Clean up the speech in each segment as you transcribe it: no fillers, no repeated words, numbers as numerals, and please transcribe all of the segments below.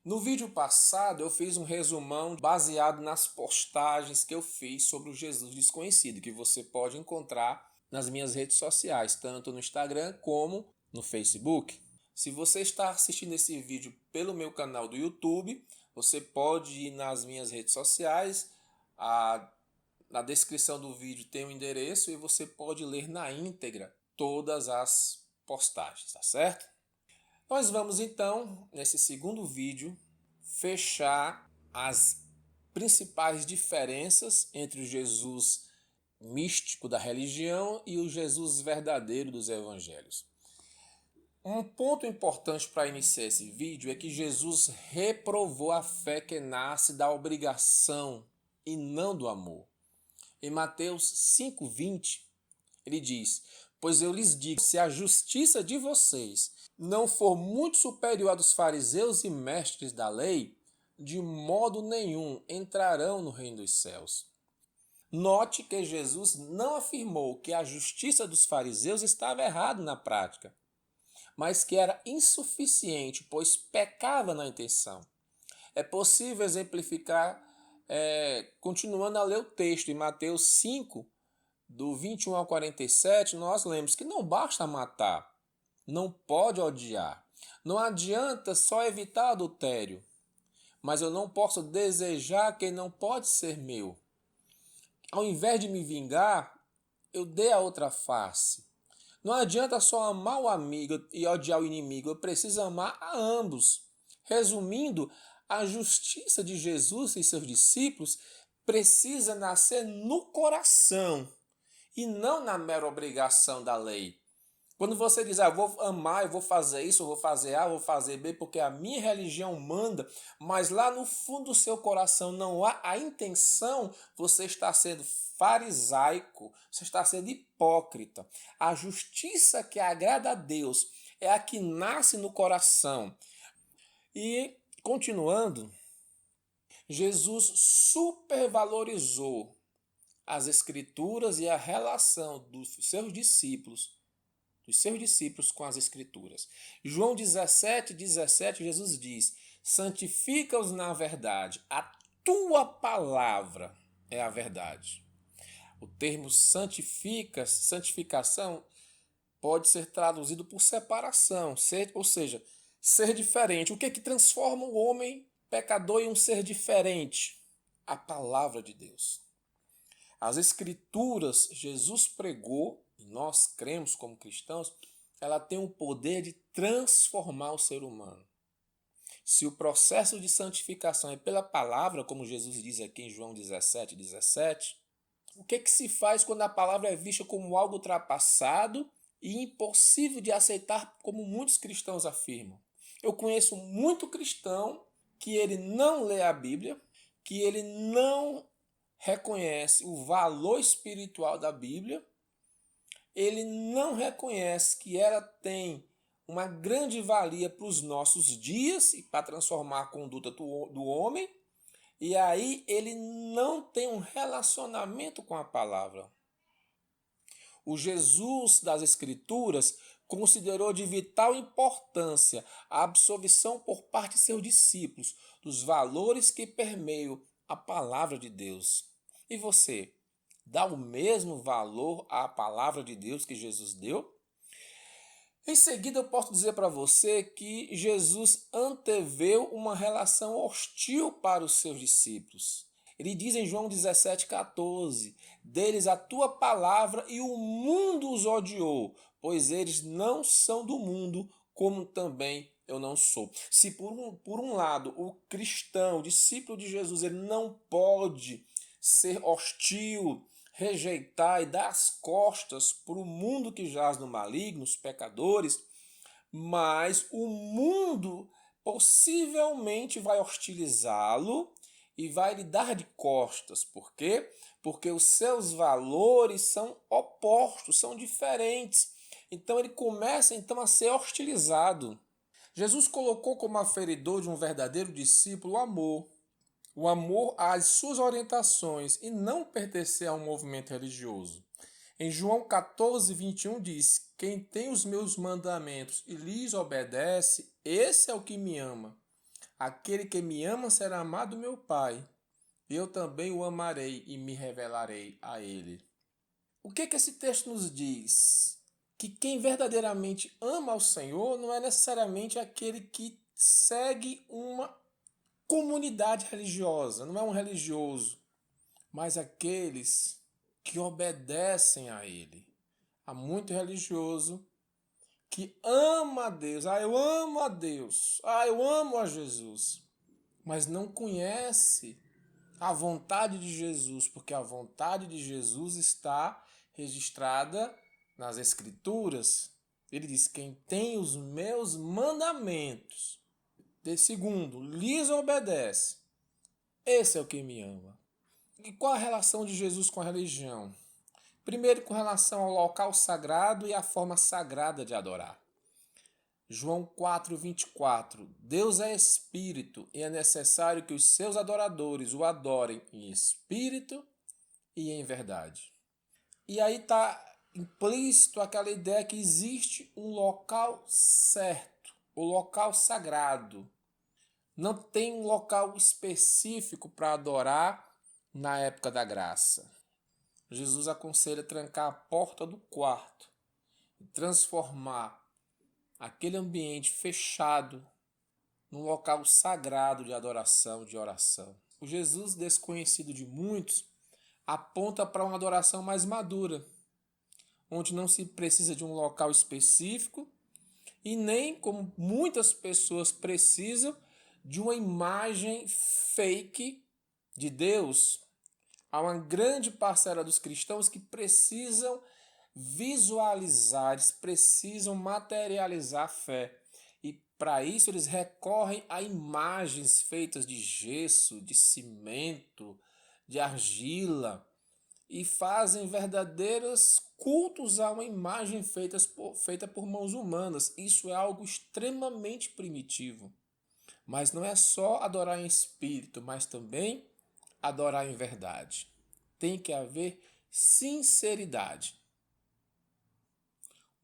No vídeo passado eu fiz um resumão baseado nas postagens que eu fiz sobre o Jesus desconhecido, que você pode encontrar nas minhas redes sociais, tanto no Instagram como no Facebook. Se você está assistindo esse vídeo pelo meu canal do YouTube, você pode ir nas minhas redes sociais, na descrição do vídeo tem o endereço e você pode ler na íntegra todas as postagens, tá certo? Nós vamos então, nesse segundo vídeo, fechar as principais diferenças entre o Jesus místico da religião e o Jesus verdadeiro dos evangelhos. Um ponto importante para iniciar esse vídeo é que Jesus reprovou a fé que nasce da obrigação e não do amor. Em Mateus 5,20, ele diz: "Pois eu lhes digo, se a justiça de vocês não for muito superior à dos fariseus e mestres da lei, de modo nenhum entrarão no reino dos céus." Note que Jesus não afirmou que a justiça dos fariseus estava errada na prática, mas que era insuficiente, pois pecava na intenção. É possível exemplificar continuando a ler o texto em Mateus 5, do 21 ao 47, nós lemos que não basta matar, não pode odiar. Não adianta só evitar adultério, mas eu não posso desejar quem não pode ser meu. Ao invés de me vingar, eu dei a outra face. Não adianta só amar o amigo e odiar o inimigo, eu preciso amar a ambos. Resumindo, a justiça de Jesus e seus discípulos precisa nascer no coração e não na mera obrigação da lei. Quando você diz, eu vou amar, eu vou fazer isso, eu vou fazer A, eu vou fazer B, porque a minha religião manda, mas lá no fundo do seu coração não há a intenção, você está sendo farisaico, você está sendo hipócrita. A justiça que agrada a Deus é a que nasce no coração. E, continuando, Jesus supervalorizou as escrituras e a relação dos seus discípulos com as escrituras. João 17:17, Jesus diz: "Santifica-os na verdade, a tua palavra é a verdade." O termo santificação pode ser traduzido por separação, ou seja, ser diferente. O que é que transforma o homem pecador em um ser diferente? A palavra de Deus. As escrituras, Jesus pregou, e nós cremos como cristãos, ela tem o poder de transformar o ser humano. Se o processo de santificação é pela palavra, como Jesus diz aqui em João 17:17, o que se faz quando a palavra é vista como algo ultrapassado e impossível de aceitar, como muitos cristãos afirmam? Eu conheço muito cristão que ele não lê a Bíblia, que ele não reconhece o valor espiritual da Bíblia, ele não reconhece que ela tem uma grande valia para os nossos dias e para transformar a conduta do homem, e aí ele não tem um relacionamento com a palavra. O Jesus das Escrituras considerou de vital importância a absorção por parte de seus discípulos dos valores que permeiam a palavra de Deus. E você, dá o mesmo valor à palavra de Deus que Jesus deu? Em seguida, eu posso dizer para você que Jesus anteveu uma relação hostil para os seus discípulos. Ele diz em João 17,14: "Deles a tua palavra e o mundo os odiou, pois eles não são do mundo, como também eu não sou." Se por um lado o cristão, o discípulo de Jesus, ele não pode ser hostil, rejeitar e dar as costas para o mundo que jaz no maligno, os pecadores, mas o mundo possivelmente vai hostilizá-lo e vai lhe dar de costas. Por quê? Porque os seus valores são opostos, são diferentes. Então ele começa a ser hostilizado. Jesus colocou como aferidor de um verdadeiro discípulo o amor às suas orientações e não pertencer a um movimento religioso. Em João 14:21 diz: "Quem tem os meus mandamentos e lhes obedece, esse é o que me ama. Aquele que me ama será amado do meu Pai. Eu também o amarei e me revelarei a ele. O que esse texto nos diz? Que quem verdadeiramente ama ao Senhor não é necessariamente aquele que segue uma comunidade religiosa, não é um religioso, mas aqueles que obedecem a Ele. Há muito religioso que ama a Deus. Eu amo a Deus. Eu amo a Jesus. Mas não conhece a vontade de Jesus, porque a vontade de Jesus está registrada nas Escrituras. Ele diz: quem tem os meus mandamentos, de segundo, lhes obedece, esse é o que me ama. E qual a relação de Jesus com a religião? Primeiro, com relação ao local sagrado e à forma sagrada de adorar. João 4:24. Deus é espírito e é necessário que os seus adoradores o adorem em espírito e em verdade. E aí está implícito aquela ideia que existe um local certo, o local sagrado. Não tem um local específico para adorar na época da graça. Jesus aconselha trancar a porta do quarto e transformar aquele ambiente fechado num local sagrado de adoração, de oração. O Jesus desconhecido de muitos aponta para uma adoração mais madura, onde não se precisa de um local específico e nem, como muitas pessoas precisam, de uma imagem fake de Deus. Há uma grande parcela dos cristãos que precisam visualizar, eles precisam materializar a fé. E para isso eles recorrem a imagens feitas de gesso, de cimento, de argila e fazem verdadeiros cultos a uma imagem feita por mãos humanas. Isso é algo extremamente primitivo. Mas não é só adorar em espírito, mas também adorar em verdade. Tem que haver sinceridade.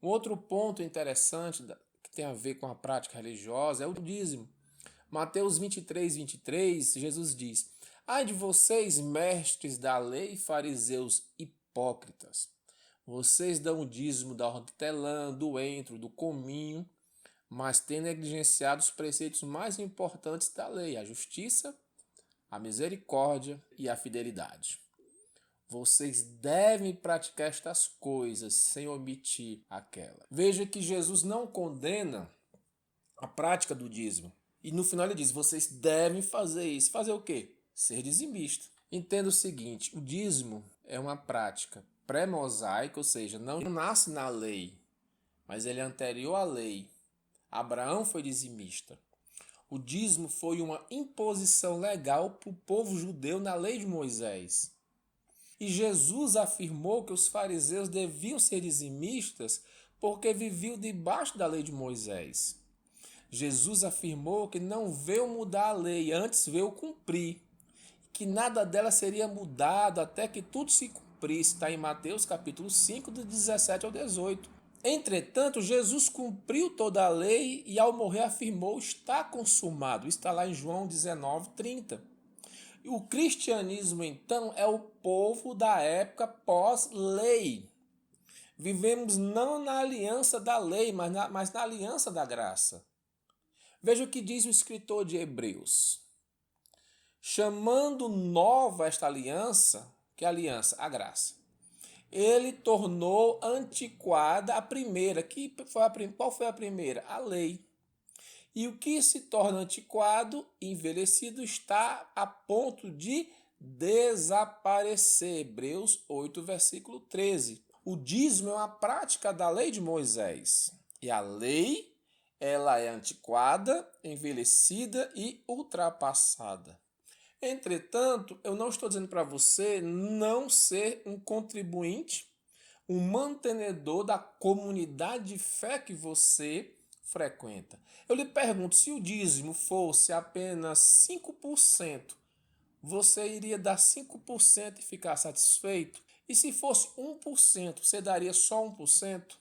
Um outro ponto interessante que tem a ver com a prática religiosa é o dízimo. Mateus 23:23, Jesus diz: Ai de vocês, mestres da lei, fariseus hipócritas! Vocês dão o dízimo da hortelã, do entro, do cominho, mas têm negligenciado os preceitos mais importantes da lei: a justiça, a misericórdia e a fidelidade. Vocês devem praticar estas coisas sem omitir aquela. Veja que Jesus não condena a prática do dízimo. E no final ele diz: vocês devem fazer isso. Fazer o quê? Ser dizimista. Entenda o seguinte: o dízimo é uma prática pré-mosaica, ou seja, não nasce na lei, mas ele é anterior à lei. Abraão foi dizimista. O dízimo foi uma imposição legal para o povo judeu na lei de Moisés. E Jesus afirmou que os fariseus deviam ser dizimistas porque viviam debaixo da lei de Moisés. Jesus afirmou que não veio mudar a lei, antes veio cumprir. Que nada dela seria mudado até que tudo se cumprisse. Está em Mateus capítulo 5, do 17 ao 18. Entretanto, Jesus cumpriu toda a lei e ao morrer afirmou: está consumado. Está lá em João 19:30. O cristianismo, então, é o povo da época pós-lei. Vivemos não na aliança da lei, mas na aliança da graça. Veja o que diz o escritor de Hebreus. Chamando nova esta aliança, que aliança? A graça. Ele tornou antiquada a primeira. Qual foi a primeira? A lei. E o que se torna antiquado, envelhecido, está a ponto de desaparecer. Hebreus 8, versículo 13. O dízimo é uma prática da lei de Moisés. E a lei, ela é antiquada, envelhecida e ultrapassada. Entretanto, eu não estou dizendo para você não ser um contribuinte, um mantenedor da comunidade de fé que você frequenta. Eu lhe pergunto, se o dízimo fosse apenas 5%, você iria dar 5% e ficar satisfeito? E se fosse 1%, você daria só 1%?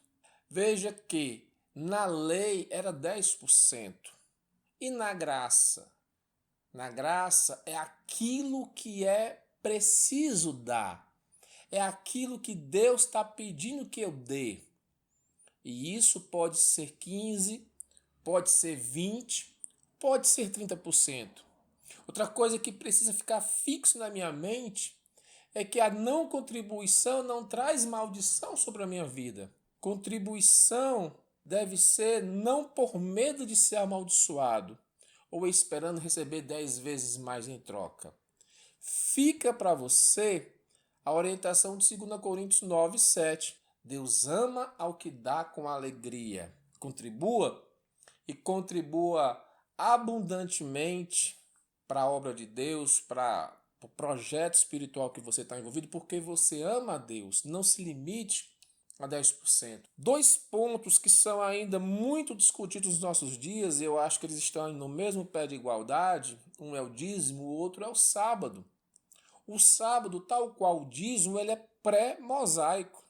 Veja que na lei era 10%. E na graça? Na graça é aquilo que é preciso dar. É aquilo que Deus está pedindo que eu dê. E isso pode ser 15, pode ser 20, pode ser 30%. Outra coisa que precisa ficar fixo na minha mente é que a não contribuição não traz maldição sobre a minha vida. Contribuição deve ser não por medo de ser amaldiçoado ou esperando receber 10 vezes mais em troca. Fica para você a orientação de 2 Coríntios 9, 7. Deus ama ao que dá com alegria. Contribua e contribua abundantemente para a obra de Deus, para o projeto espiritual que você está envolvido, porque você ama a Deus. Não se limite a 10%. Dois pontos que são ainda muito discutidos nos nossos dias, e eu acho que eles estão no mesmo pé de igualdade, um é o dízimo, o outro é o sábado. O sábado, tal qual o dízimo, ele é pré-mosaico.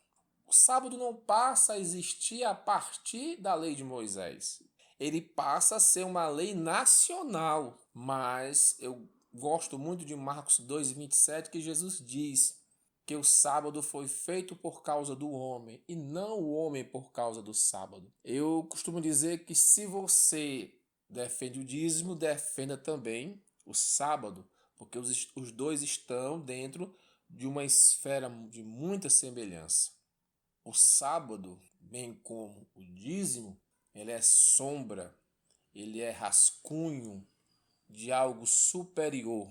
O sábado não passa a existir a partir da lei de Moisés. Ele passa a ser uma lei nacional, mas eu gosto muito de Marcos 2:27, que Jesus diz que o sábado foi feito por causa do homem e não o homem por causa do sábado. Eu costumo dizer que se você defende o dízimo, defenda também o sábado, porque os dois estão dentro de uma esfera de muita semelhança. O sábado, bem como o dízimo, ele é sombra, ele é rascunho de algo superior.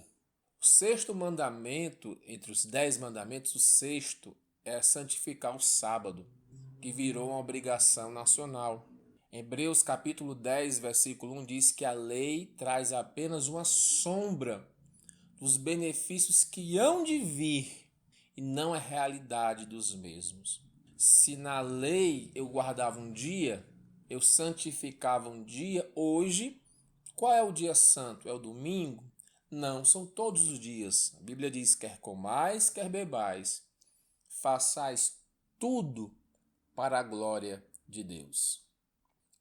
O sexto mandamento, entre os 10 mandamentos, o sexto é santificar o sábado, que virou uma obrigação nacional. Hebreus capítulo 10, versículo 1 diz que a lei traz apenas uma sombra dos benefícios que hão de vir e não a realidade dos mesmos. Se na lei eu guardava um dia, eu santificava um dia, hoje, qual é o dia santo? É o domingo? Não, são todos os dias. A Bíblia diz: quer comais, quer bebais, façais tudo para a glória de Deus.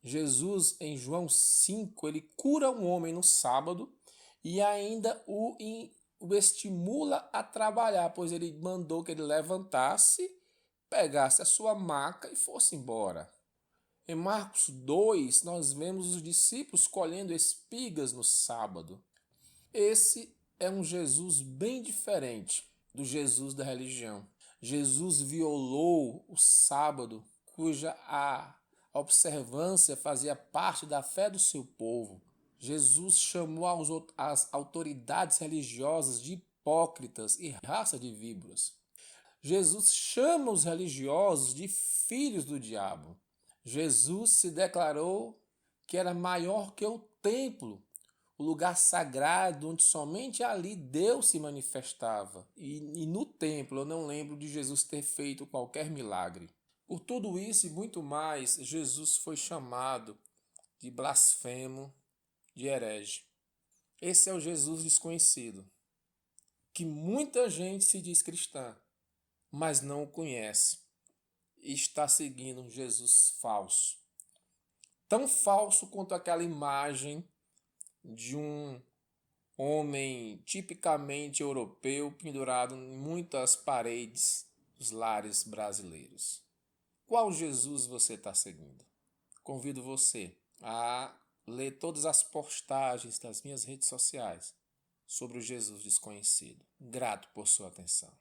Jesus, em João 5, ele cura um homem no sábado e ainda o estimula a trabalhar, pois ele mandou que ele levantasse, pegasse a sua maca e fosse embora. Em Marcos 2, nós vemos os discípulos colhendo espigas no sábado. Esse é um Jesus bem diferente do Jesus da religião. Jesus violou o sábado, cuja a observância fazia parte da fé do seu povo. Jesus chamou as autoridades religiosas de hipócritas e raça de víboras. Jesus chama os religiosos de filhos do diabo. Jesus se declarou que era maior que o templo, o lugar sagrado onde somente ali Deus se manifestava. E no templo eu não lembro de Jesus ter feito qualquer milagre. Por tudo isso e muito mais, Jesus foi chamado de blasfemo, de herege. Esse é o Jesus desconhecido, que muita gente se diz cristã, mas não o conhece e está seguindo um Jesus falso. Tão falso quanto aquela imagem de um homem tipicamente europeu pendurado em muitas paredes dos lares brasileiros. Qual Jesus você está seguindo? Convido você a ler todas as postagens das minhas redes sociais sobre o Jesus desconhecido. Grato por sua atenção.